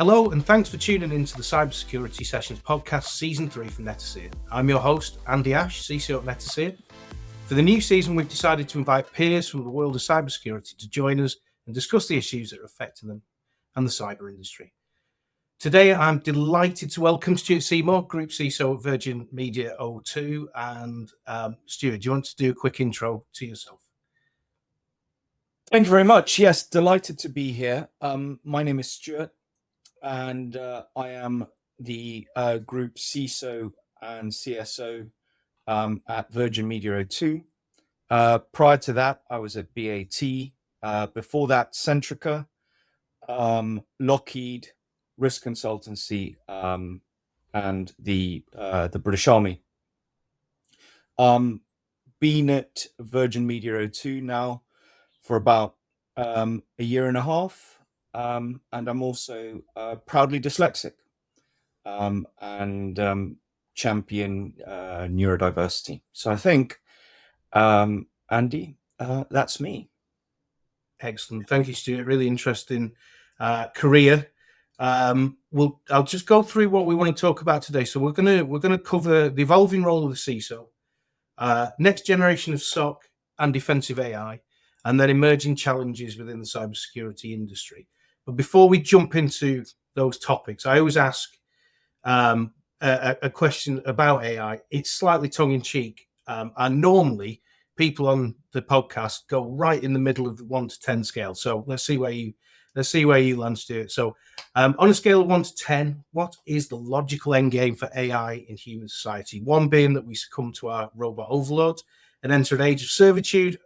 Hello, and thanks for tuning in to the Cybersecurity Sessions podcast, Season 3 from Netacea. I'm your host, Andy Ash, CISO at Netacea. For the new season, we've decided to invite peers from the world of cybersecurity to join us and discuss the issues that are affecting them and the cyber industry. Today, I'm delighted to welcome Stuart Seymour, Group CISO at Virgin Media O2. And Stuart, do you want to do a quick intro to yourself? Thank you very much. Yes, delighted to be here. My name is Stuart, and I am the Group CISO and CSO at Virgin Media O2. Prior to that, I was at BAT. Before that, Centrica, Lockheed, Risk Consultancy, and the British Army. Been at Virgin Media O2 now for about a year and a half, and I'm also proudly dyslexic and champion neurodiversity. So I think, Andy, that's me. Excellent. Thank you, Stuart. Really interesting career. I'll just go through what we want to talk about today. So we're gonna cover the evolving role of the CISO, next generation of SOC and defensive AI, and then emerging challenges within the cybersecurity industry. But before we jump into those topics, I always ask a question about AI. It's slightly tongue-in-cheek, and normally people on the podcast go right in the middle of the 1 to 10 scale. So let's see where you land, Stuart. So on a scale of 1 to 10, what is the logical end game for AI in human society? 1 being that we succumb to our robot overload and enter an age of servitude,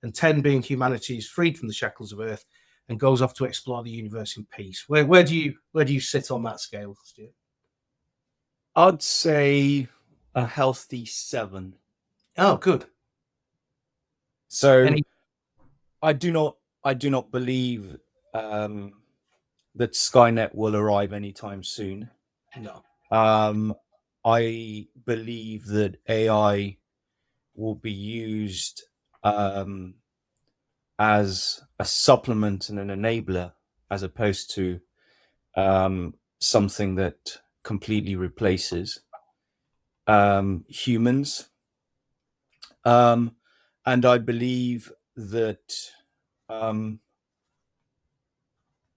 and 10 being humanity is freed from the shackles of Earth and goes off to explore the universe in peace. Where do you sit on that scale, Stuart? I'd say a healthy 7. Oh, good. So I do not believe that Skynet will arrive anytime soon. No. I believe that AI will be used as a supplement and an enabler, as opposed to something that completely replaces humans. And I believe that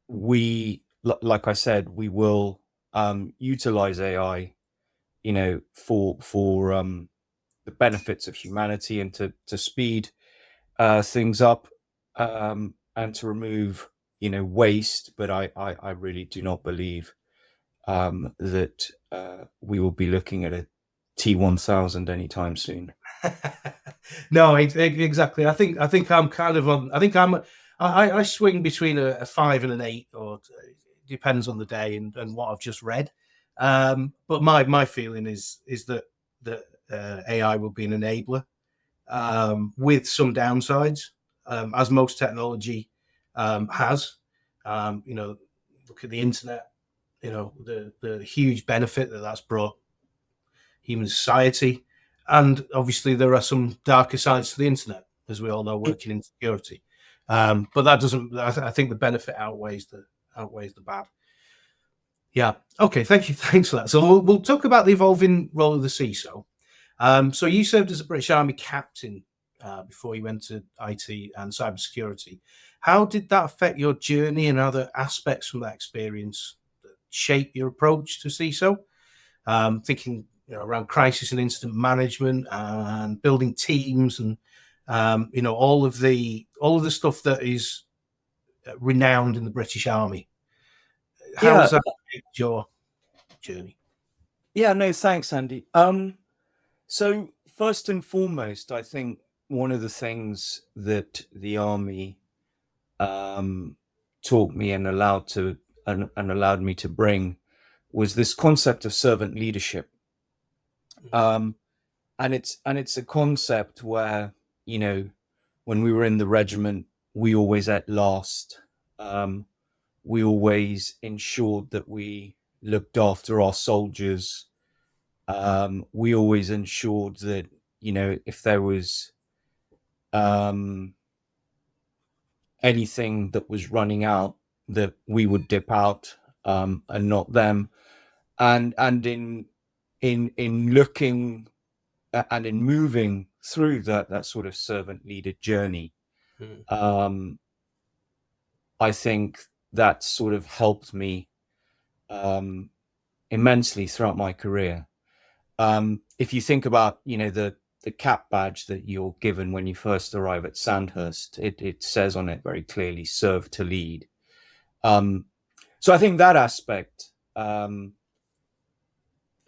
we, like I said, we will utilize AI, for the benefits of humanity and to speed things up and to remove, waste. But I really do not believe that we will be looking at a T1000 anytime soon. No, exactly. I think I'm kind of on. I swing between a 5 and an 8, or it depends on the day and what I've just read. But my feeling is that AI will be an enabler with some downsides, as most technology has. Look at the internet. The huge benefit that's brought human society. And obviously, there are some darker sides to the internet, as we all know, working in security. But that doesn't. I think the benefit outweighs the bad. Yeah. Okay. Thank you. Thanks for that. So we'll talk about the evolving role of the CISO. So you served as a British Army captain before you went to IT and cybersecurity. How did that affect your journey, and other aspects from that experience that shape your approach to CISO? Thinking around crisis and incident management and building teams, and all of the stuff that is renowned in the British Army. How has that affected your journey? Yeah, no, thanks, Andy. So first and foremost, I think one of the things that the Army taught me and allowed me to bring was this concept of servant leadership. And it's a concept where, when we were in the regiment, we always ate last. We always ensured that we looked after our soldiers. We always ensured that, if there was anything that was running out, that we would dip out and not them. And in looking and in moving through that sort of servant leader journey, I think that sort of helped me immensely throughout my career. If you think about, the cap badge that you're given when you first arrive at Sandhurst, it says on it very clearly, serve to lead. So I think that aspect it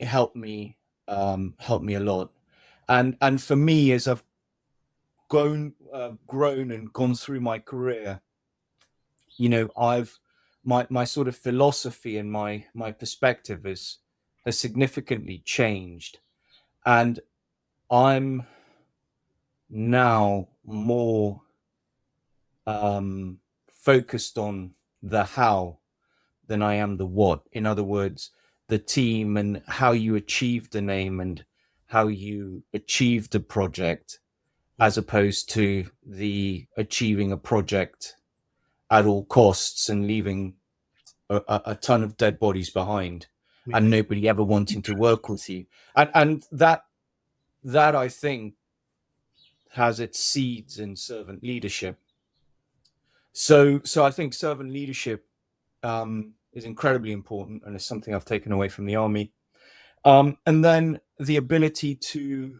helped me a lot. And for me, as I've grown and gone through my career, I've my sort of philosophy and my perspective has significantly changed, and I'm now more focused on the how than I am the what. In other words, the team and how you achieve the name and how you achieve the project, as opposed to the achieving a project at all costs and leaving a ton of dead bodies behind, and nobody ever wanting to work with you. And that I think has its seeds in servant leadership. So I think servant leadership is incredibly important, and it's something I've taken away from the army. And then the ability to,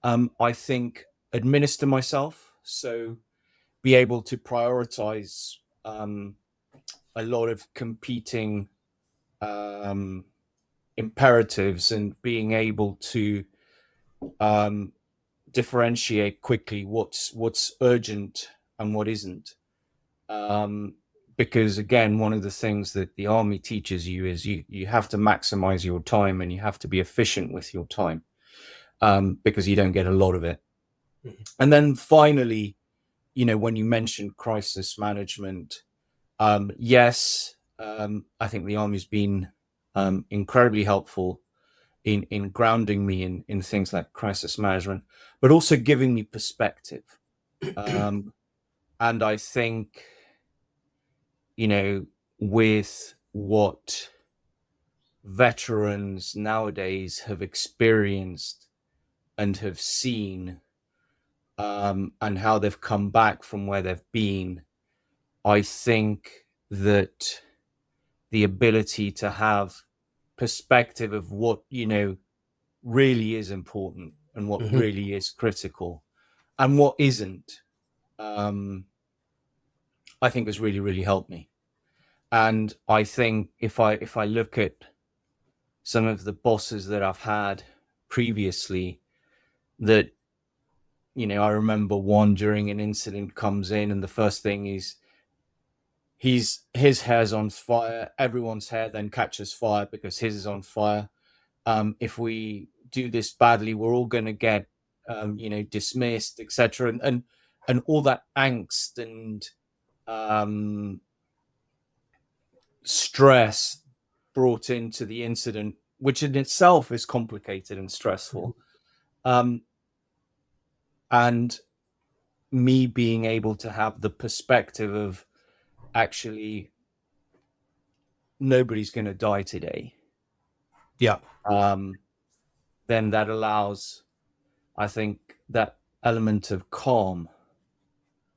I think, administer myself. So be able to prioritize a lot of competing imperatives, and being able to differentiate quickly what's urgent and what isn't. Because again, one of the things that the army teaches you is you have to maximize your time, and you have to be efficient with your time, because you don't get a lot of it. And then finally, when you mentioned crisis management, yes, I think the army's been incredibly helpful in grounding me in things like crisis management, but also giving me perspective. And I think, with what veterans nowadays have experienced and have seen, and how they've come back from where they've been, I think that the ability to have perspective of what, really is important, and what really is critical, and what isn't, I think has really, really helped me. And I think if I look at some of the bosses that I've had previously, that, I remember one during an incident comes in, and the first thing is his hair's on fire. Everyone's hair then catches fire because his is on fire. If we do this badly, we're all going to get, dismissed, etc. And all that angst and stress brought into the incident, which in itself is complicated and stressful. And me being able to have the perspective of, actually, nobody's going to die today. Yeah. Then that allows, I think, that element of calm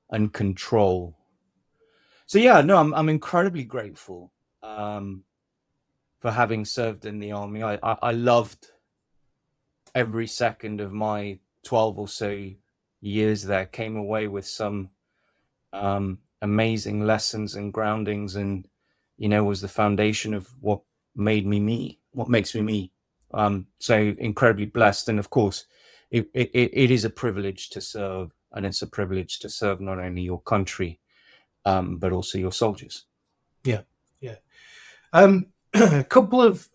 and control. So yeah, no, I'm incredibly grateful for having served in the army. I loved every second of my 12 or so years there. Came away with some amazing lessons and groundings, and was the foundation of what made me what makes me me. So incredibly blessed, and of course, it is a privilege to serve, and it's a privilege to serve not only your country, but also your soldiers. Yeah. A couple of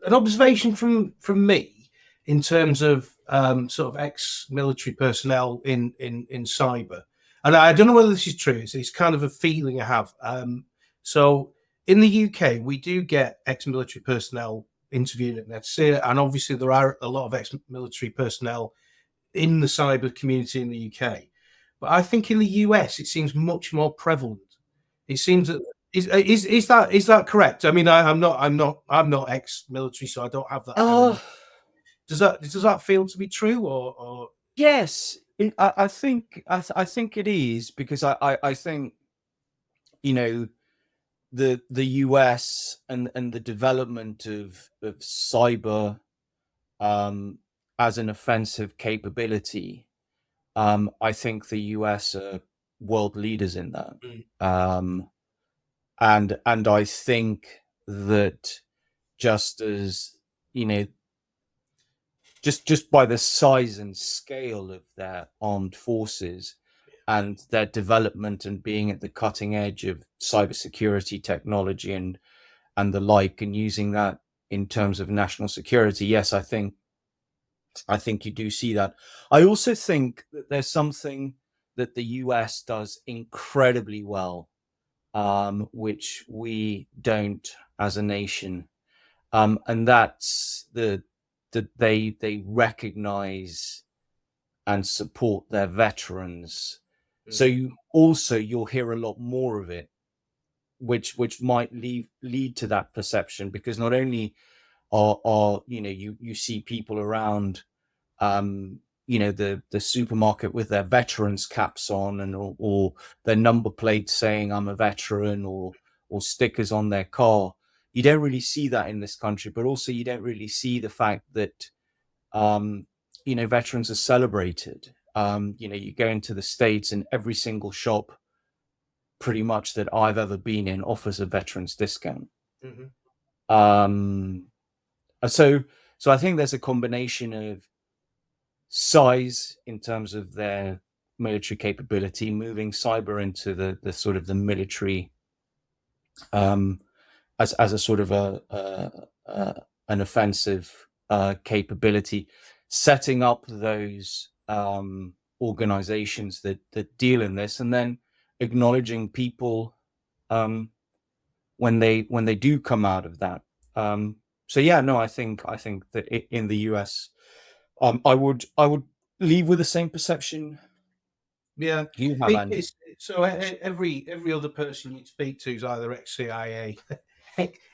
an observation from me in terms of sort of ex-military personnel in cyber, and I don't know whether this is true. It's kind of a feeling I have. So in the UK, we do get ex-military personnel interviewed at Netacea, and obviously there are a lot of ex-military personnel in the cyber community in the UK. But I think in the US, it seems much more prevalent. It seems that Is that correct? I mean, I'm not ex-military, so I don't have that kind of. Oh, Does that feel to be true, or yes. I think it is because I think, you know, the US and the development of cyber um, as an offensive capability. I think the US are world leaders in that, Mm, um, and I think that just as, you know, just by the size and scale of their armed forces and their development and being at the cutting edge of cybersecurity technology and the like, and using that in terms of national security, yes, I think you do see that. I also think that there's something that the US does incredibly well, which we don't as a nation, and that's that they recognize and support their veterans. So mm, you'll hear a lot more of it, which might lead to that perception, because not only are you see people around, the supermarket with their veterans caps on, and or their number plates saying I'm a veteran, or stickers on their car. You don't really see that in this country, but also you don't really see the fact that um, veterans are celebrated. You go into the States and every single shop pretty much that I've ever been in offers a veterans discount. mhm. Um, so so I think there's a combination of size in terms of their military capability, moving cyber into the sort of the military, um, as a sort of an offensive capability, setting up those organizations that deal in this, and then acknowledging people um, when they do come out of that. So yeah, no, I think that in the US, I would leave with the same perception Yeah, you have, Andy. so every other person you speak to is either ex-CIA,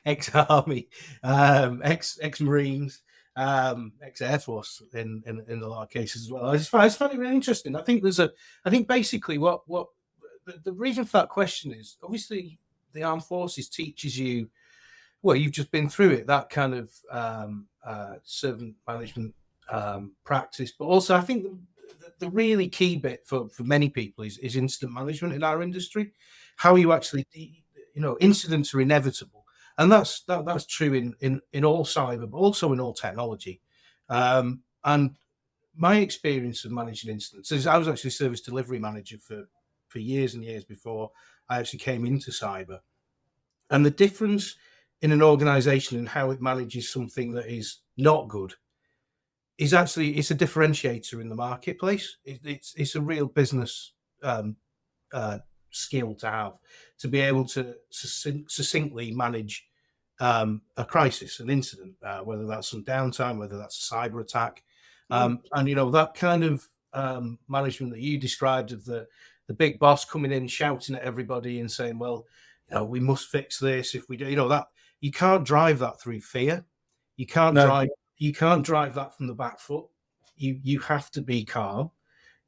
ex-army, ex-marines, ex-air force in a lot of cases as well. I just find it really interesting. I think basically what the reason for that question is, obviously the armed forces teaches you, well, you've just been through it, that kind of servant management practice. But also, I think the really key bit for many people is incident management in our industry. How you actually, incidents are inevitable, and that's true in all cyber, but also in all technology. And my experience of managing incidents is I was actually service delivery manager for years and years before I actually came into cyber, and the difference in an organization and how it manages something that is not good is actually, it's a differentiator in the marketplace. It's a real business um, uh, skill to have, to be able to succinctly manage a crisis, an incident, whether that's some downtime, whether that's a cyber attack, Mm. and that kind of management that you described of the big boss coming in shouting at everybody and saying, well, we must fix this. If we do, that, you can't drive that through fear. You can't No, drive you can't drive that from the back foot. You have to be calm.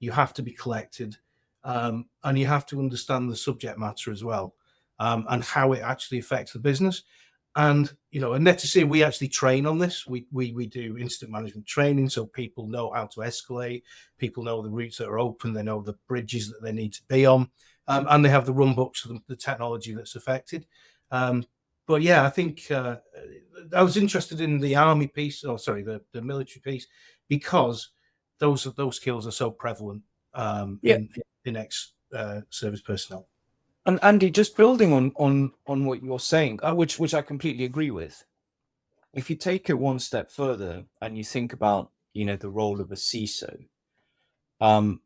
You have to be collected, and you have to understand the subject matter as well, and how it actually affects the business. And at Netacea, we actually train on this. We do incident management training, so people know how to escalate. People know the routes that are open. They know the bridges that they need to be on, and they have the run books of the technology that's affected. Um, but yeah, I think I was interested in the army piece, or sorry, the military piece, because those skills are so prevalent yeah. in ex service personnel. And Andy, just building on what you're saying, which I completely agree with. If you take it one step further and you think about, the role of a CISO, um,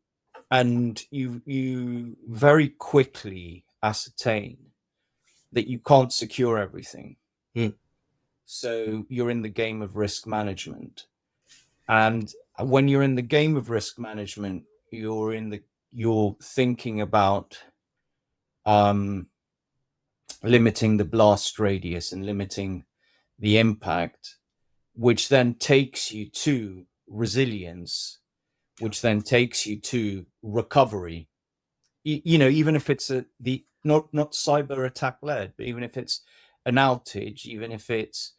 and you very quickly ascertain that you can't secure everything. Mm, So you're in the game of risk management. And when you're in the game of risk management, you're thinking about, um, limiting the blast radius and limiting the impact, which then takes you to resilience, which then takes you to recovery. Even if it's the not cyber attack led, but even if it's an outage, even if it's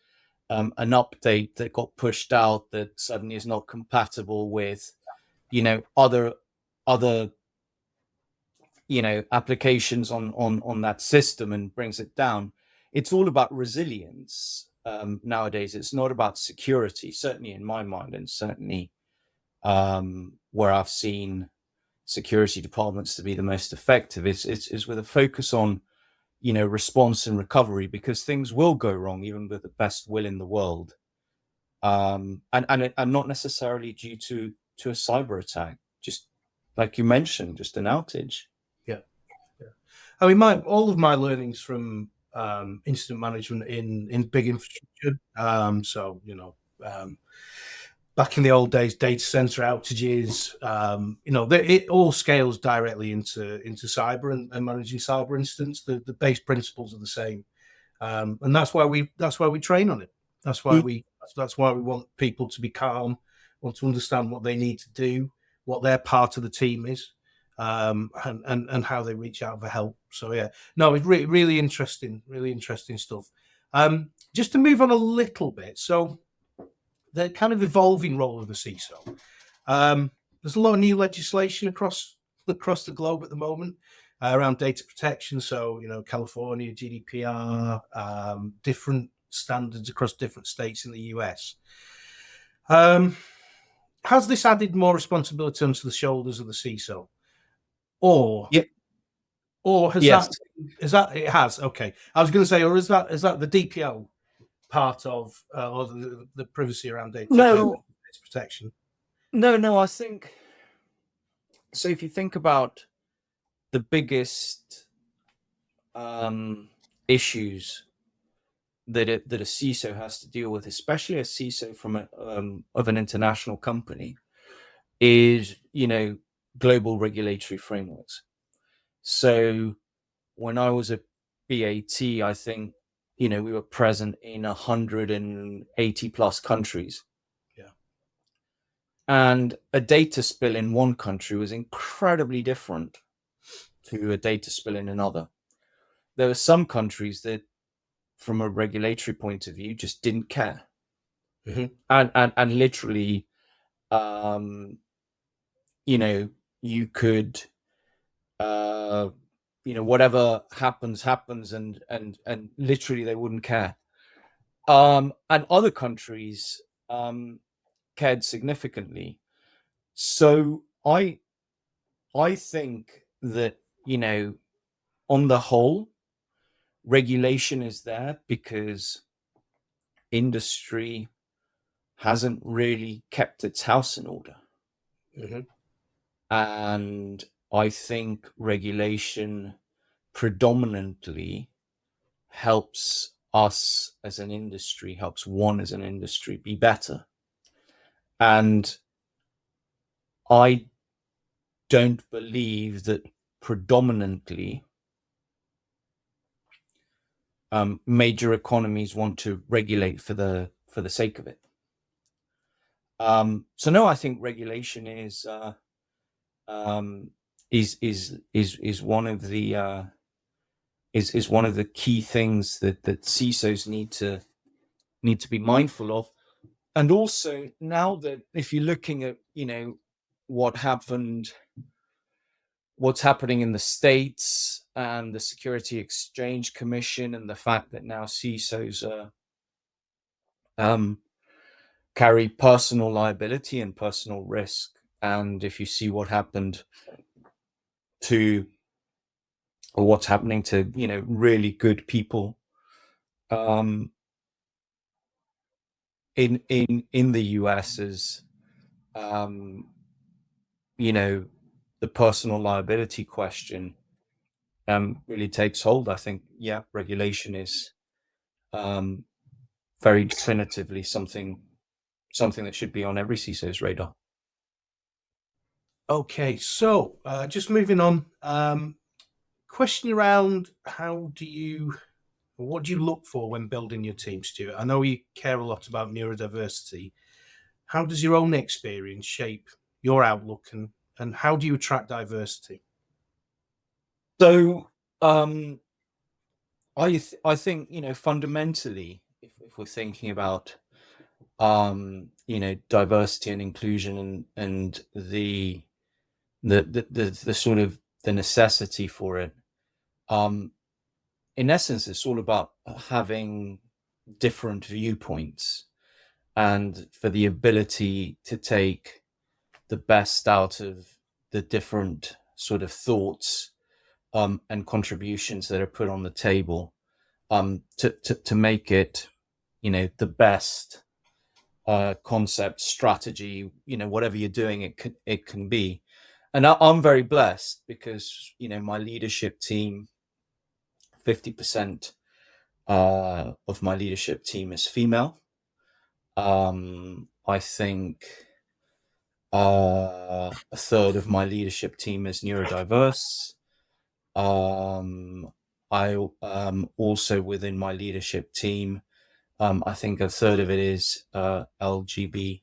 an update that got pushed out that suddenly is not compatible with other applications on that system and brings it down. It's all about resilience nowadays. It's not about security, certainly in my mind, and certainly where I've seen security departments to be the most effective is with a focus on response and recovery, because things will go wrong even with the best will in the world, and not necessarily due to a cyber attack, just like you mentioned, just an outage. Yeah. I mean, all of my learnings from incident management in big infrastructure. Back in the old days, data center outages. It all scales directly into cyber and managing cyber incidents. The base principles are the same, and that's why we train on it. That's why we want people to be calm, want to understand what they need to do, what their part of the team is, and how they reach out for help. So yeah, no, it's really interesting stuff. Just to move on a little bit, so the kind of evolving role of the CISO. There's a lot of new legislation across the globe at the moment around data protection. So California GDPR, different standards across different states in the US. Has this added more responsibility onto the shoulders of the CISO? Or has yes. that it has? Okay, I was going to say, or is that the DPO part of or the privacy around data protection? No, I think so. If you think about the biggest issues that a CISO has to deal with, especially a CISO from of an international company, is global regulatory frameworks. So when I was at BAT, I think we were present in 180 plus countries. Yeah. And a data spill in one country was incredibly different to a data spill in another. There were some countries that, from a regulatory point of view, just didn't care. Mm-hmm. And literally, you could, whatever happens, and literally they wouldn't care. And other countries cared significantly. So I think that, on the whole, regulation is there because industry hasn't really kept its house in order. Mm-hmm. And I think regulation predominantly helps us as an industry, helps one as an industry be better. And I don't believe that predominantly major economies want to regulate for the sake of it. So no, I think regulation is one of the is one of the key things that CISOs need to be mindful of. And also, now that if you're looking at what's happening in the States and the Security Exchange Commission, and the fact that now CISOs carry personal liability and personal risk, and if you see what happened to, or what's happening to really good people in the US, is the personal liability question really takes hold. I think regulation is very definitively something that should be on every CISO's radar. Okay, so just moving on. Question around how do you What do you look for when building your team, Stuart? I know you care a lot about neurodiversity. How does your own experience shape your outlook, and how do you attract diversity? So I think, fundamentally, if we're thinking about diversity and inclusion, and the sort of the necessity for it, in essence, it's all about having different viewpoints, and for the ability to take the best out of the different sort of thoughts and contributions that are put on the table, to make it, the best concept, strategy, whatever you're doing, it can be. And I'm very blessed because, my leadership team, 50% of my leadership team is female. I think a third of my leadership team is neurodiverse. I also, within my leadership team, I think a third of it is LGBTQ,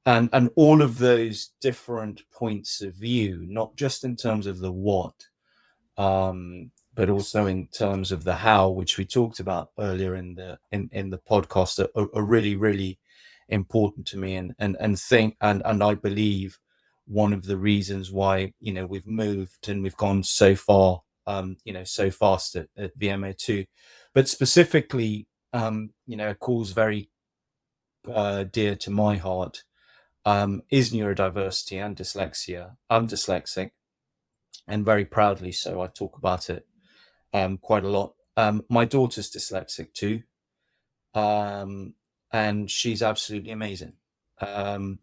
and all of those different points of view, not just in terms of the what, but also in terms of the how, which we talked about earlier in the podcast, are really, really important to me, and I believe one of the reasons why we've moved and we've gone so far, so fast at VMO2. But specifically, a cause very dear to my heart is neurodiversity and dyslexia. I'm dyslexic, and very proudly so. I talk about it quite a lot. My daughter's dyslexic too, and she's absolutely amazing. And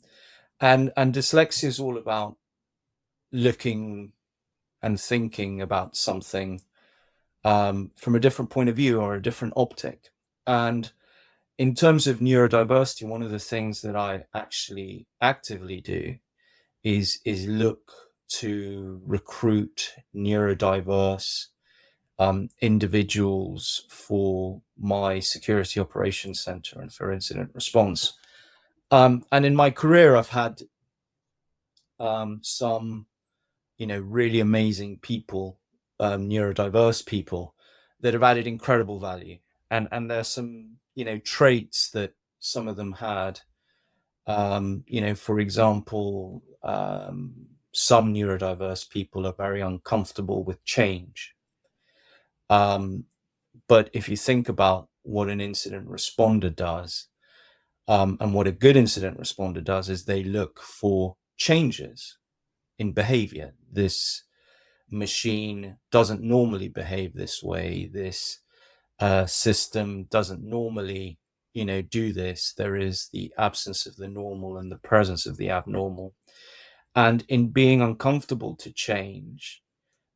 dyslexia is all about looking and thinking about something from a different point of view or a different optic. And in terms of neurodiversity, one of the things that I actually actively do is look to recruit neurodiverse individuals for my security operations center and for incident response. And in my career, I've had some, really amazing people, neurodiverse people, that have added incredible value. And there's some, traits that some of them had. For example, some neurodiverse people are very uncomfortable with change. But if you think about what an incident responder does, and what a good incident responder does, is they look for changes in behavior. This machine doesn't normally behave this way. This system doesn't normally, do this. There is the absence of the normal and the presence of the abnormal. And in being uncomfortable to change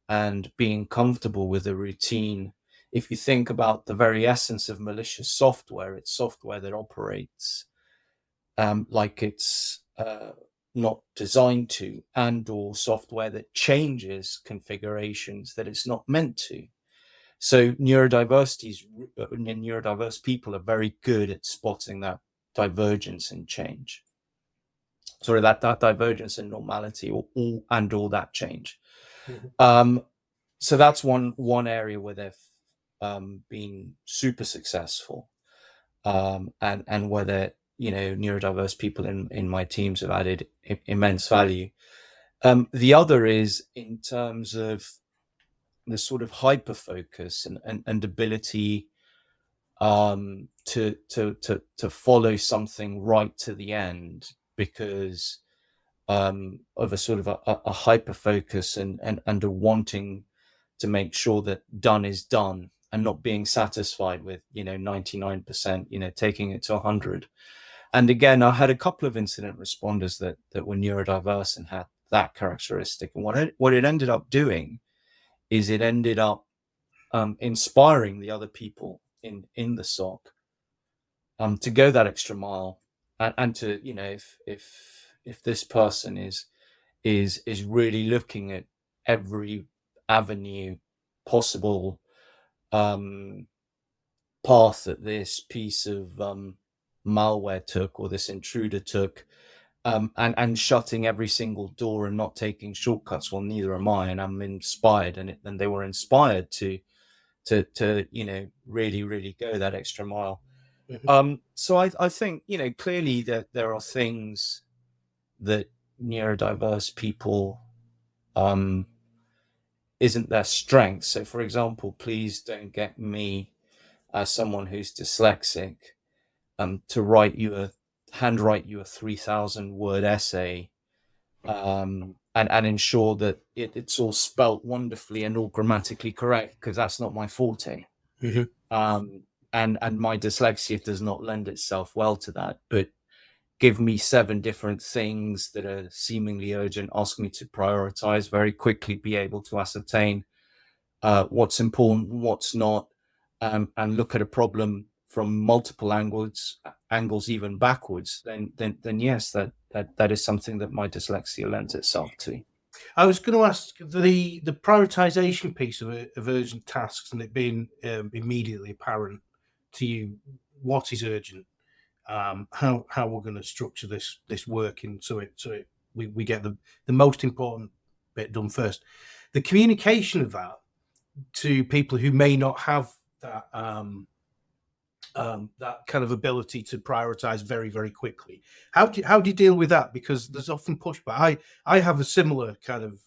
and being comfortable with a routine, if you think about the very essence of malicious software, it's software that operates like it's not designed to, and or software that changes configurations that it's not meant to. So neurodiverse people are very good at spotting that divergence in change. Sorry, that divergence in normality, or all that change. Mm-hmm. So that's one area where they've been super successful, and where they're, neurodiverse people in my teams have added immense value. The other is in terms of the sort of hyper focus and ability to follow something right to the end, because of a sort of a hyper focus and a wanting to make sure that done is done, and not being satisfied with 99%, taking it to 100. And again, I had a couple of incident responders that were neurodiverse and had that characteristic, and what it ended up doing is it ended up inspiring the other people in the SOC to go that extra mile, and to, if this person is really looking at every avenue possible um, path that this piece of malware took, or this intruder took, and shutting every single door and not taking shortcuts. Well, neither am I, and I'm inspired, and they were inspired to really go that extra mile. So I think clearly that there are things that neurodiverse people isn't their strength. So, for example, please don't get me, as someone who's dyslexic, to handwrite you a 3,000 word essay, and ensure that it's all spelt wonderfully and all grammatically correct, because that's not my forte. And my dyslexia does not lend itself well to that. But give me 7 different things that are seemingly urgent, ask me to prioritize very quickly, be able to ascertain what's important, what's not, and look at a problem from multiple angles, even backwards, then yes, that is something that my dyslexia lends itself to. I was going to ask the prioritization piece of urgent tasks, and it being immediately apparent to you what is urgent, how we're going to structure this working so we get the most important bit done first. The communication of that to people who may not have that that kind of ability to prioritize very, very quickly. How do you deal with that? Because there's often pushback. I have a similar kind of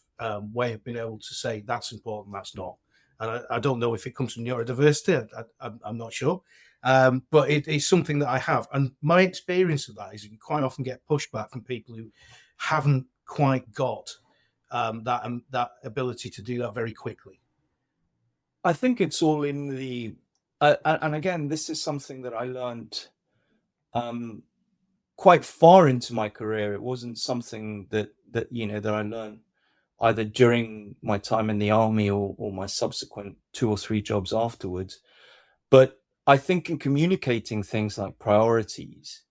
way of being able to say that's important, that's not. And I don't know if it comes from neurodiversity. I'm not sure. But it is something that I have. And my experience of that is you quite often get pushback from people who haven't quite got that ability to do that very quickly. I think it's all in the and again, this is something that I learned quite far into my career. It wasn't something that I learned either during my time in the army or my subsequent 2 or 3 jobs afterwards. But I think in communicating things like priorities,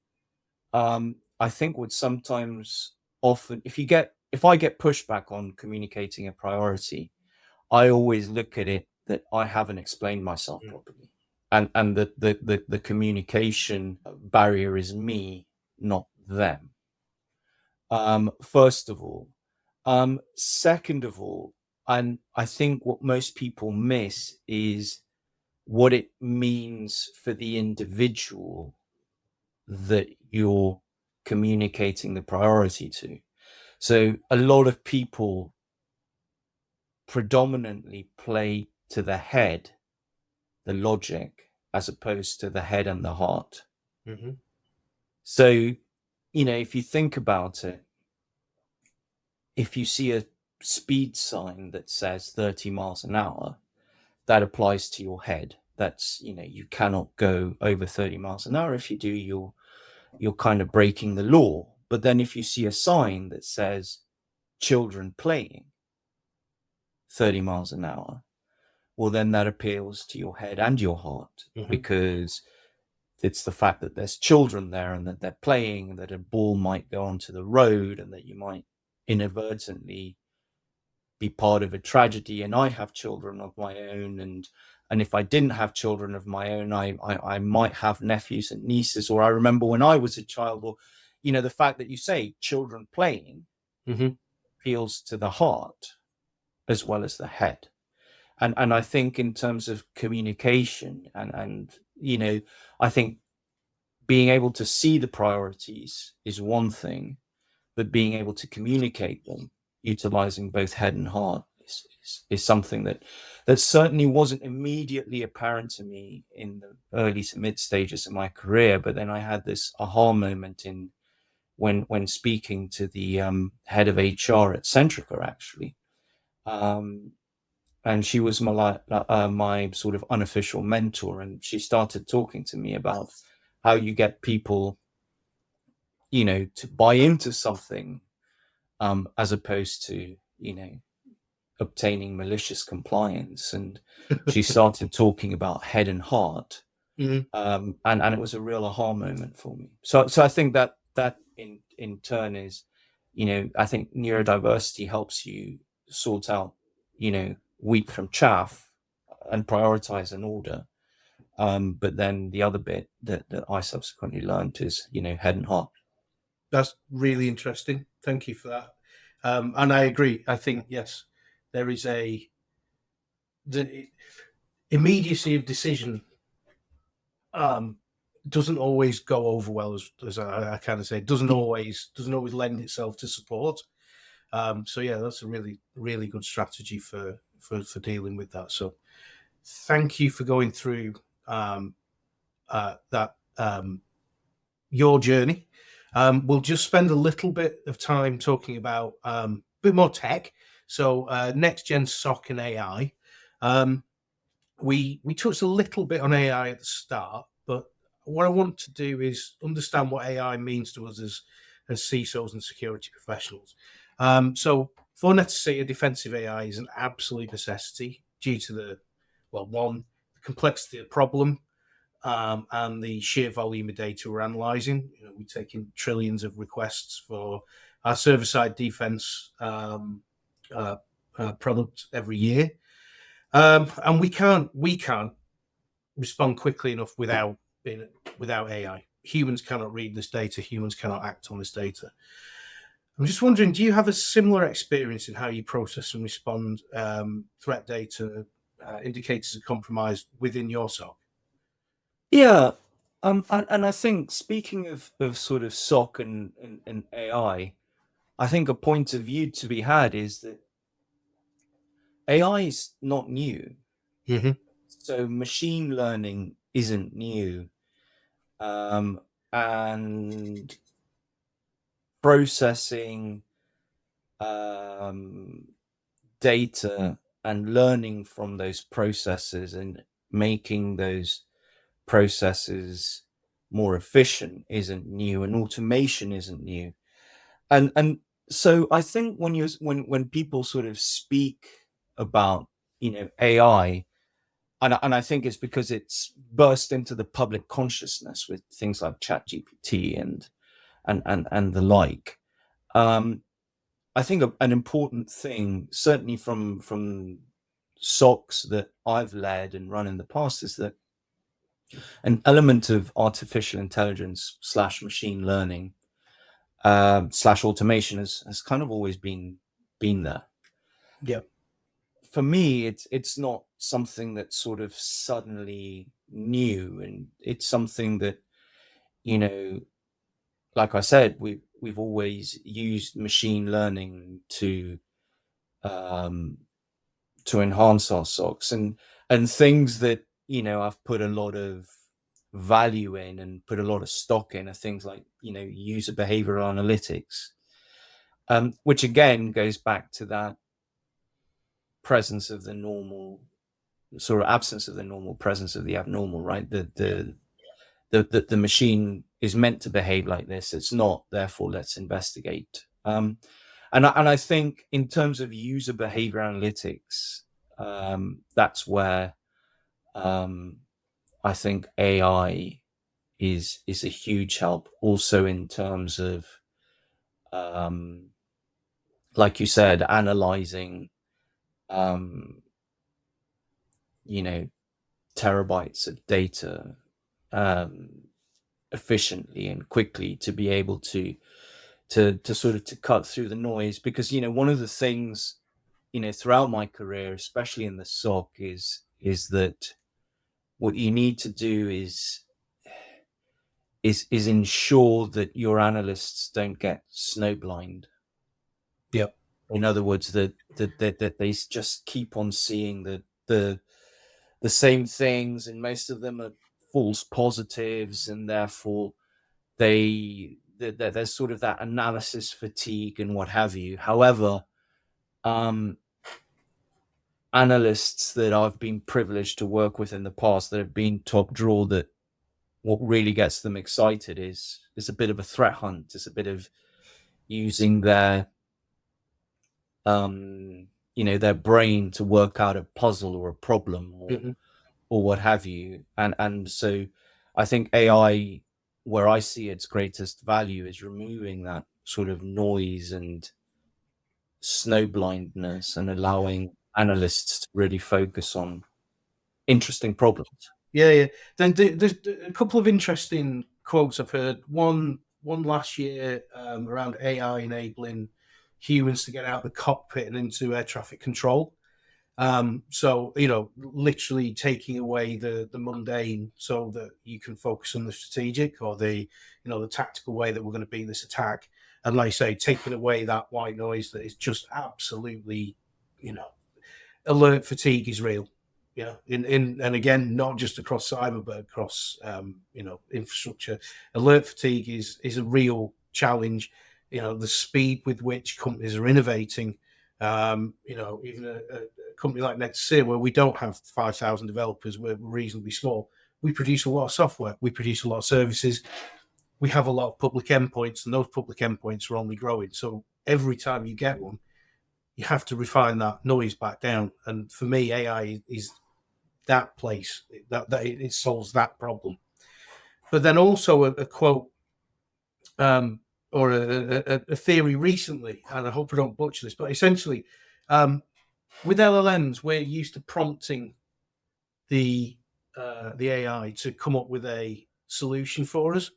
I think would sometimes often, if I get pushback on communicating a priority, I always look at it that I haven't explained myself properly, and that the communication barrier is me, not them. First of all, second of all, and I think what most people miss is what it means for the individual that you're communicating the priority to. So a lot of people predominantly play to the head, the logic, as opposed to the head and the heart. So, if you think about it, if you see a speed sign that says 30 miles an hour, that applies to your head. That's, you cannot go over 30 miles an hour. If you do, you're kind of breaking the law. But then if you see a sign that says children playing 30 miles an hour, well, then that appeals to your head and your heart, because it's the fact that there's children there and that they're playing, and that a ball might go onto the road, and that you might inadvertently be part of a tragedy. And I have children of my own, and if I didn't have children of my own, I might have nephews and nieces. Or I remember when I was a child, or the fact that you say children playing appeals to the heart as well as the head. And I think in terms of communication, and I think being able to see the priorities is one thing, but being able to communicate them, utilizing both head and heart, is something that certainly wasn't immediately apparent to me in the early to mid stages of my career. But then I had this aha moment when speaking to the head of HR at Centrica, actually. And she was my sort of unofficial mentor, and she started talking to me about how you get people, to buy into something, as opposed to, obtaining malicious compliance. And she started talking about head and heart, and it was a real aha moment for me. So I think that in turn is, I think neurodiversity helps you sort out, wheat from chaff, and prioritize an order. But then the other bit that I subsequently learned is, head and heart. That's really interesting. Thank you for that. And I agree. I think, yes, there is the immediacy of decision um, doesn't always go over well, as I kind of say. It doesn't always lend itself to support. So yeah, that's a really, really good strategy for dealing with that. So thank you for going through that your journey. We'll just spend a little bit of time talking about a bit more tech. So next gen SOC and AI. We touched a little bit on AI at the start, but what I want to do is understand what AI means to us as CISOs and security professionals. So for Netacea, defensive AI is an absolute necessity due to the complexity of the problem, and the sheer volume of data we're analyzing. We're taking trillions of requests for our server-side defense product every year, and we can't respond quickly enough without AI. Humans cannot read this data. Humans cannot act on this data. I'm just wondering, do you have a similar experience in how you process and respond threat data, indicators of compromise within your SOC? Yeah. And I think, speaking of sort of SOC and AI, I think a point of view to be had is that AI is not new. Mm-hmm. So machine learning isn't new. And processing data and learning from those processes and making those processes more efficient isn't new, and automation isn't new. And so I think when people sort of speak about AI, and I think it's because it's burst into the public consciousness with things like ChatGPT and the like. I think an important thing, certainly from SOCs that I've led and run in the past, is that an element of artificial intelligence slash machine learning slash automation has kind of always been there. Yeah. For me, it's not something that's sort of suddenly new, and it's something that, like I said, we've always used machine learning um, to enhance our SOCs, and things that I've put a lot of value in and put a lot of stock in are things like user behavioral analytics, which again goes back to that presence of the normal, sort of absence of the normal, presence of the abnormal, right? The machine is meant to behave like this. It's not, therefore let's investigate. And I think in terms of user behavior analytics, that's where I think AI is a huge help. Also in terms of, like you said, analyzing, terabytes of data efficiently and quickly to be able to sort of to cut through the noise. Because one of the things throughout my career, especially in the SOC, is that what you need to do is ensure that your analysts don't get snowblind. Yeah. In other words, that they just keep on seeing the same things, and most of them are false positives, and therefore there's sort of that analysis fatigue and what have you. However, analysts that I've been privileged to work with in the past that have been top draw, that what really gets them excited is a bit of a threat hunt. It's a bit of using their their brain to work out a puzzle or a problem, Mm-hmm. or what have you. And so I think AI, where I see its greatest value, is removing that sort of noise and snowblindness and allowing analysts to really focus on interesting problems. Yeah. Then there's a couple of interesting quotes I've heard. One last year around AI enabling humans to get out of the cockpit and into air traffic control. So literally taking away the mundane so that you can focus on the strategic or the tactical way that we're going to beat this attack. And like I say, taking away that white noise that is just absolutely, alert fatigue is real. Yeah, and again, not just across cyber, but across infrastructure. Alert fatigue is a real challenge. The speed with which companies are innovating. Even a company like Netacea, where we don't have 5,000 developers, we're reasonably small. We produce a lot of software. We produce a lot of services. We have a lot of public endpoints, and those public endpoints are only growing. So every time you get one, you have to refine that noise back down. And for me, AI is that place that it solves that problem. But then also a quote or a theory recently, and I hope I don't butcher this, but essentially, with LLMs, we're used to prompting the AI to come up with a solution for us.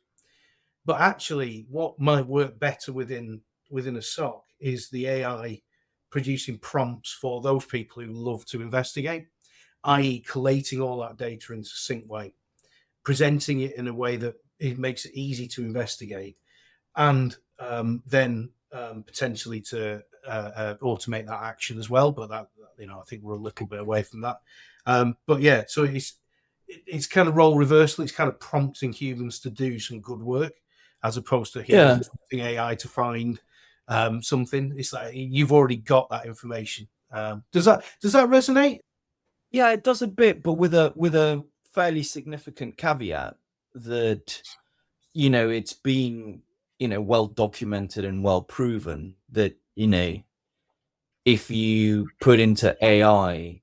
But actually, what might work better within a SOC is the AI producing prompts for those people who love to investigate, i.e., collating all that data in a succinct way, presenting it in a way that it makes it easy to investigate, and then potentially to automate that action as well. But that, I think we're a little bit away from that. But yeah, so it's kind of role reversal. It's kind of prompting humans to do some good work, as opposed to prompting AI to find something. It's like you've already got that information. Does that resonate? Yeah, it does a bit, but with a fairly significant caveat that it's been well documented and well proven that if you put into AI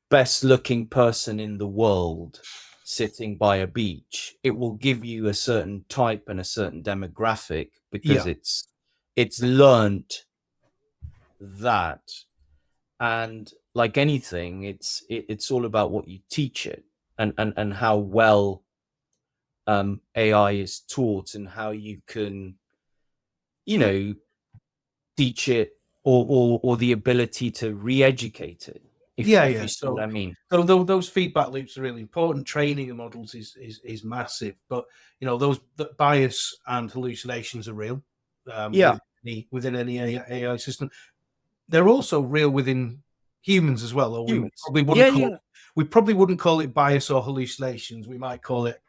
best looking person in the world sitting by a beach, it will give you a certain type and a certain demographic because it's learned that. And like anything, it's all about what you teach it and how well AI is taught and how you can teach it or the ability to re-educate it, if you see what I mean. So those feedback loops are really important. Training the models is massive, but those bias and hallucinations are real. Within any AI system, they're also real within humans as well. Or we probably wouldn't call it bias or hallucinations. We might call it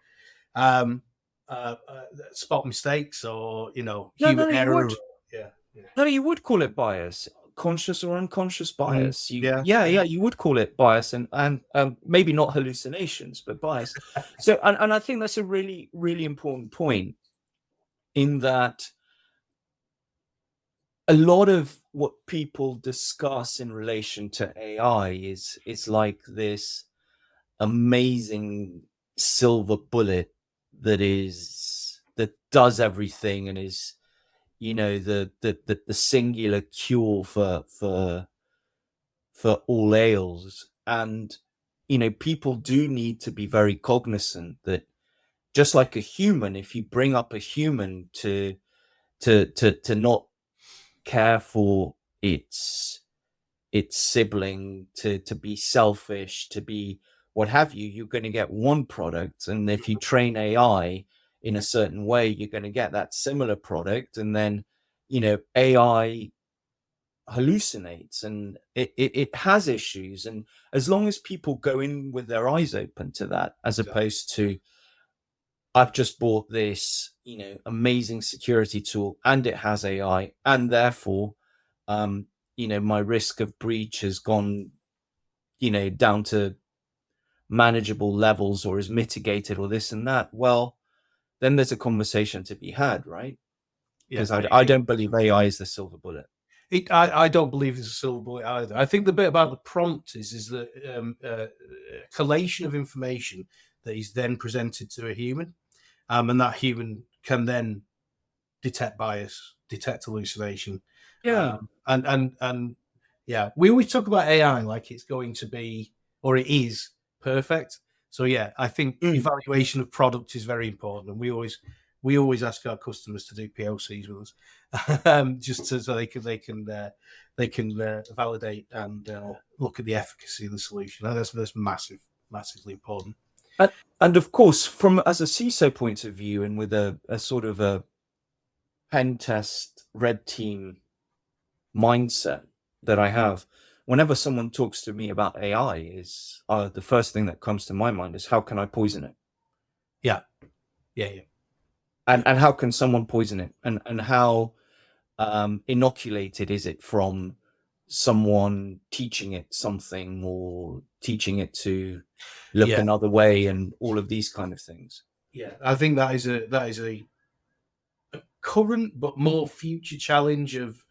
spot mistakes or human error. No, you would call it bias, conscious or unconscious bias. You would call it bias, and maybe not hallucinations, but bias. So, and I think that's a really, really important point, in that a lot of what people discuss in relation to AI is like this amazing silver bullet that does everything and is the singular cure for all ails. And people do need to be very cognizant that, just like a human, if you bring up a human to not care for its sibling, to be selfish, to be what have you, you're going to get one product. And if you train AI in a certain way, you're going to get that similar product. And then AI hallucinates and it has issues. And as long as people go in with their eyes open to that, as opposed to, I've just bought this amazing security tool and it has AI, and therefore my risk of breach has gone down to manageable levels or is mitigated or this and that, well, then there's a conversation to be had, right? Because I don't believe AI is the silver bullet. I don't believe it's a silver bullet either. I think the bit about the prompt is the collation of information that is then presented to a human, and that human can then detect bias, detect hallucination. And we always talk about AI like it's going to be, or it is, perfect. So yeah, I think evaluation of product is very important, and we always ask our customers to do POCs with us, just so they can validate and look at the efficacy of the solution. And that's massively important. And of course, from as a CISO point of view, and with a sort of a pen test red team mindset that I have, whenever someone talks to me about AI, is the first thing that comes to my mind is how can I poison it? Yeah. And how can someone poison it? And how inoculated is it from someone teaching it something or teaching it to look another way and all of these kind of things? Yeah, I think that is a current but more future challenge of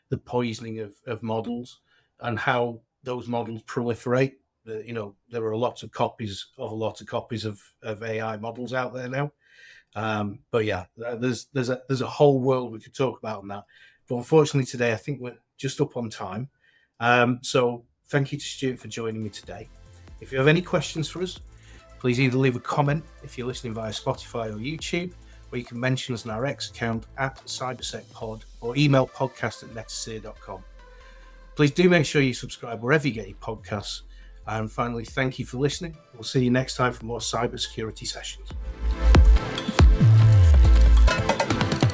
the poisoning of models and how those models proliferate. There are lots of copies of AI models out there now. But yeah, there's a whole world we could talk about on that. But unfortunately today, I think we're just up on time. So thank you to Stuart for joining me today. If you have any questions for us, please either leave a comment if you're listening via Spotify or YouTube, or you can mention us in our X account at CybersecPod or email podcast@netacea.com. Please do make sure you subscribe wherever you get your podcasts. And finally, thank you for listening. We'll see you next time for more cybersecurity sessions.